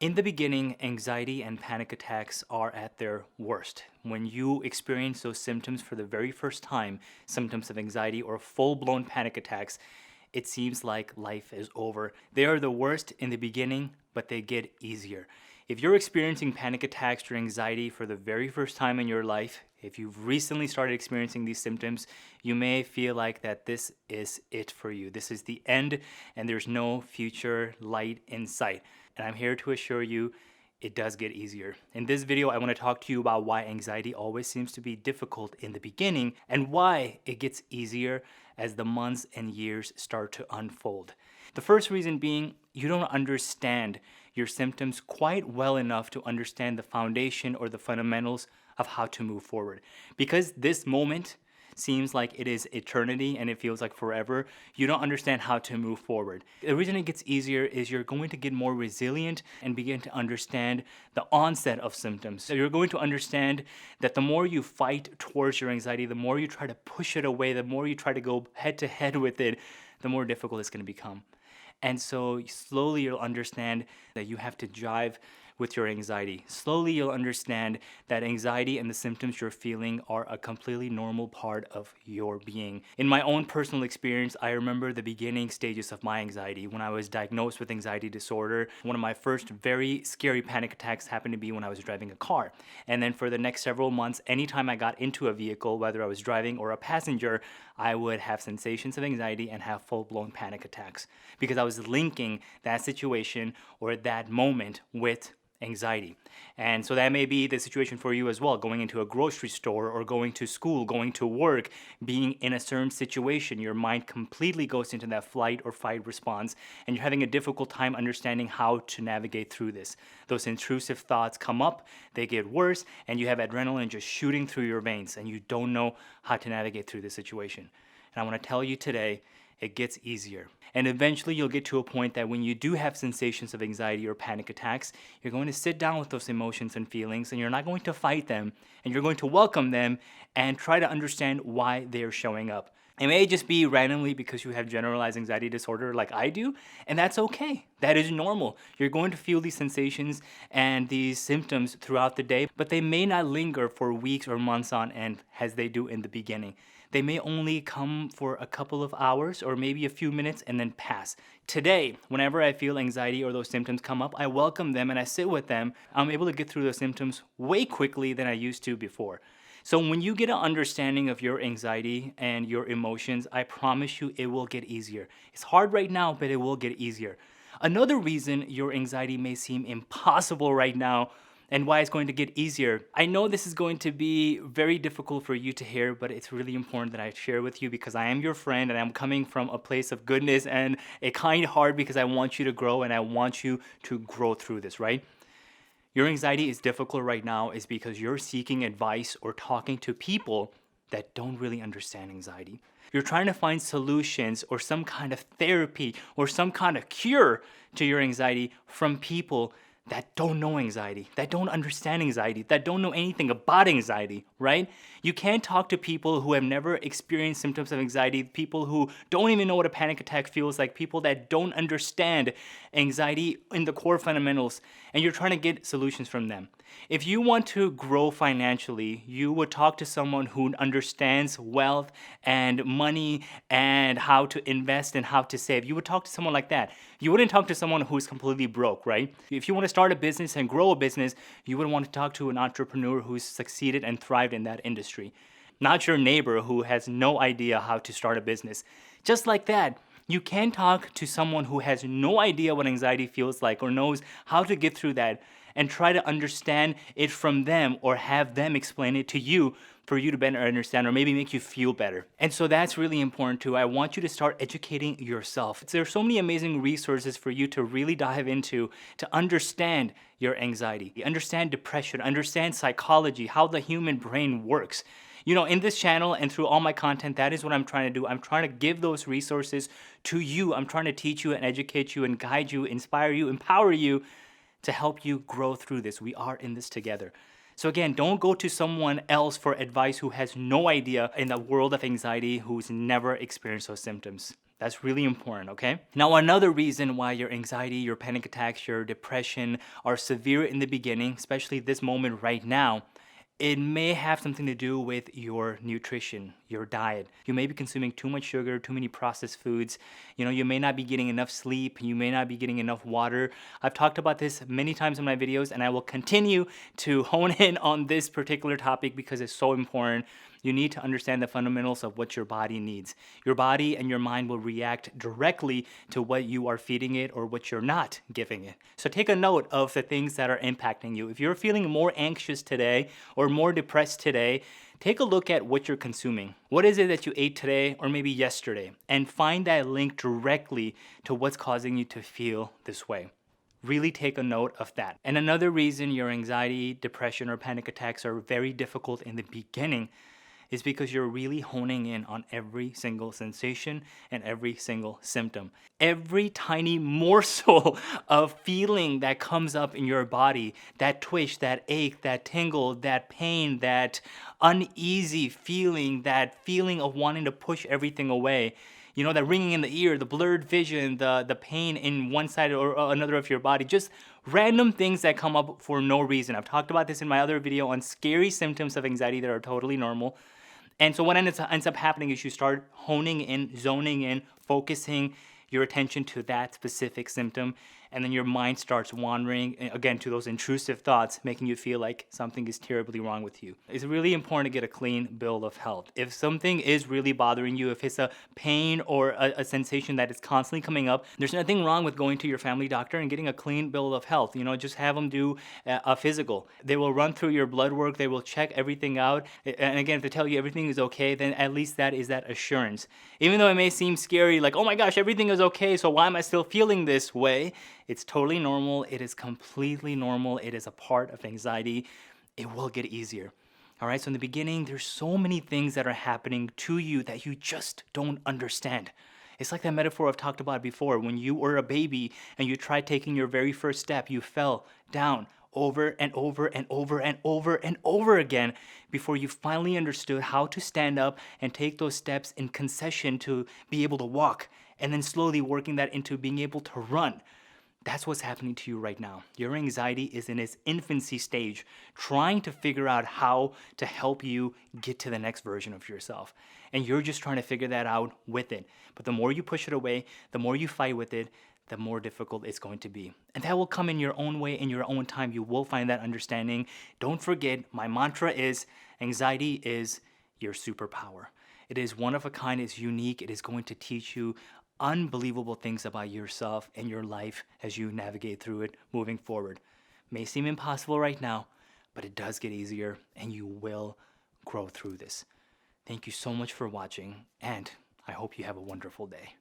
In the beginning, anxiety and panic attacks are at their worst. When you experience those symptoms for the very first time, symptoms of anxiety or full blown panic attacks, it seems like life is over. They are the worst in the beginning, but they get easier. If you're experiencing panic attacks or anxiety for the very first time in your life, if you've recently started experiencing these symptoms, you may feel like that this is it for you. This is the end and there's no future light in sight. And I'm here to assure you it does get easier. In this video, I want to talk to you about why anxiety always seems to be difficult in the beginning and why it gets easier as the months and years start to unfold. The first reason being you don't understand your symptoms quite well enough to understand the foundation or the fundamentals of how to move forward. Because this moment seems like it is eternity and it feels like forever, you don't understand how to move forward. The reason it gets easier is you're going to get more resilient and begin to understand the onset of symptoms. So you're going to understand that the more you fight towards your anxiety, the more you try to push it away, the more you try to go head to head with it, the more difficult it's going to become. And so slowly you'll understand that you have to jive with your anxiety. Slowly you'll understand that anxiety and the symptoms you're feeling are a completely normal part of your being. In my own personal experience, I remember the beginning stages of my anxiety. When I was diagnosed with anxiety disorder, one of my first very scary panic attacks happened to be when I was driving a car. And then for the next several months, anytime I got into a vehicle, whether I was driving or a passenger, I would have sensations of anxiety and have full-blown panic attacks because I was linking that situation or that moment with anxiety. And so that may be the situation for you as well, going into a grocery store or going to school, going to work, being in a certain situation. Your mind completely goes into that flight or fight response, and you're having a difficult time understanding how to navigate through this. Those intrusive thoughts come up, they get worse, and you have adrenaline just shooting through your veins, and you don't know how to navigate through this situation. And I want to tell you today, it gets easier. And eventually you'll get to a point that when you do have sensations of anxiety or panic attacks, you're going to sit down with those emotions and feelings and you're not going to fight them and you're going to welcome them and try to understand why they're showing up. It may just be randomly because you have generalized anxiety disorder like I do, and that's okay. That is normal. You're going to feel these sensations and these symptoms throughout the day, but they may not linger for weeks or months on end as they do in the beginning. They may only come for a couple of hours or maybe a few minutes and then pass. Today, whenever I feel anxiety or those symptoms come up, I welcome them and I sit with them. I'm able to get through those symptoms way quickly than I used to before. So when you get an understanding of your anxiety and your emotions, I promise you it will get easier. It's hard right now, but it will get easier. Another reason your anxiety may seem impossible right now and why it's going to get easier. I know this is going to be very difficult for you to hear, but it's really important that I share with you because I am your friend and I'm coming from a place of goodness and a kind heart because I want you to grow and I want you to grow through this, right? Your anxiety is difficult right now is because you're seeking advice or talking to people that don't really understand anxiety. You're trying to find solutions or some kind of therapy or some kind of cure to your anxiety from people that don't know anxiety, that don't understand anxiety, that don't know anything about anxiety, right? You can't talk to people who have never experienced symptoms of anxiety, people who don't even know what a panic attack feels like, people that don't understand anxiety in the core fundamentals, and you're trying to get solutions from them. If you want to grow financially, you would talk to someone who understands wealth and money and how to invest and how to save. You would talk to someone like that. You wouldn't talk to someone who's completely broke, right? If you want to start a business and grow a business, you would want to talk to an entrepreneur who's succeeded and thrived in that industry, not your neighbor who has no idea how to start a business. Just like that, you can talk to someone who has no idea what anxiety feels like or knows how to get through that and try to understand it from them or have them explain it to you for you to better understand or maybe make you feel better. And so that's really important too. I want you to start educating yourself. There are so many amazing resources for you to really dive into to understand your anxiety, understand depression, understand psychology, how the human brain works. You know, in this channel and through all my content, that is what I'm trying to do. I'm trying to give those resources to you. I'm trying to teach you and educate you and guide you, inspire you, empower you to help you grow through this. We are in this together. So again, don't go to someone else for advice who has no idea in the world of anxiety, who's never experienced those symptoms. That's really important, okay? Now, another reason why your anxiety, your panic attacks, your depression are severe in the beginning, especially this moment right now, it may have something to do with your nutrition, your diet. You may be consuming too much sugar, too many processed foods. You may not be getting enough sleep. You may not be getting enough water. I've talked about this many times in my videos, and I will continue to hone in on this particular topic because it's so important. You need to understand the fundamentals of what your body needs. Your body and your mind will react directly to what you are feeding it or what you're not giving it. So take a note of the things that are impacting you. If you're feeling more anxious today or more depressed today, take a look at what you're consuming. What is it that you ate today or maybe yesterday? And find that link directly to what's causing you to feel this way. Really take a note of that. And another reason your anxiety, depression, or panic attacks are very difficult in the beginning is because you're really honing in on every single sensation and every single symptom. Every tiny morsel of feeling that comes up in your body, that twitch, that ache, that tingle, that pain, that uneasy feeling, that feeling of wanting to push everything away, that ringing in the ear, the blurred vision, the pain in one side or another of your body, just random things that come up for no reason. I've talked about this in my other video on scary symptoms of anxiety that are totally normal. And so what ends up happening is you start honing in, zoning in, focusing your attention to that specific symptom, and then your mind starts wandering again to those intrusive thoughts, making you feel like something is terribly wrong with you. It's really important to get a clean bill of health. If something is really bothering you, if it's a pain or a sensation that is constantly coming up, there's nothing wrong with going to your family doctor and getting a clean bill of health. Just have them do a physical. They will run through your blood work, they will check everything out, and again, if they tell you everything is okay, then at least that is that assurance. Even though it may seem scary, like, oh my gosh, everything is okay, so why am I still feeling this way? It's totally normal. It is completely normal. It is a part of anxiety. It will get easier. All right, so in the beginning, there's so many things that are happening to you that you just don't understand. It's like that metaphor I've talked about before. When you were a baby and you tried taking your very first step, you fell down over and over and over and over and over again before you finally understood how to stand up and take those steps in concession to be able to walk, and then slowly working that into being able to run. That's what's happening to you right now. Your anxiety is in its infancy stage, trying to figure out how to help you get to the next version of yourself. And you're just trying to figure that out with it. But the more you push it away, the more you fight with it, the more difficult it's going to be. And that will come in your own way, in your own time. You will find that understanding. Don't forget, my mantra is, anxiety is your superpower. It is one of a kind, it's unique, it is going to teach you unbelievable things about yourself and your life as you navigate through it moving forward. May seem impossible right now, but it does get easier and you will grow through this. Thank you so much for watching, and I hope you have a wonderful day.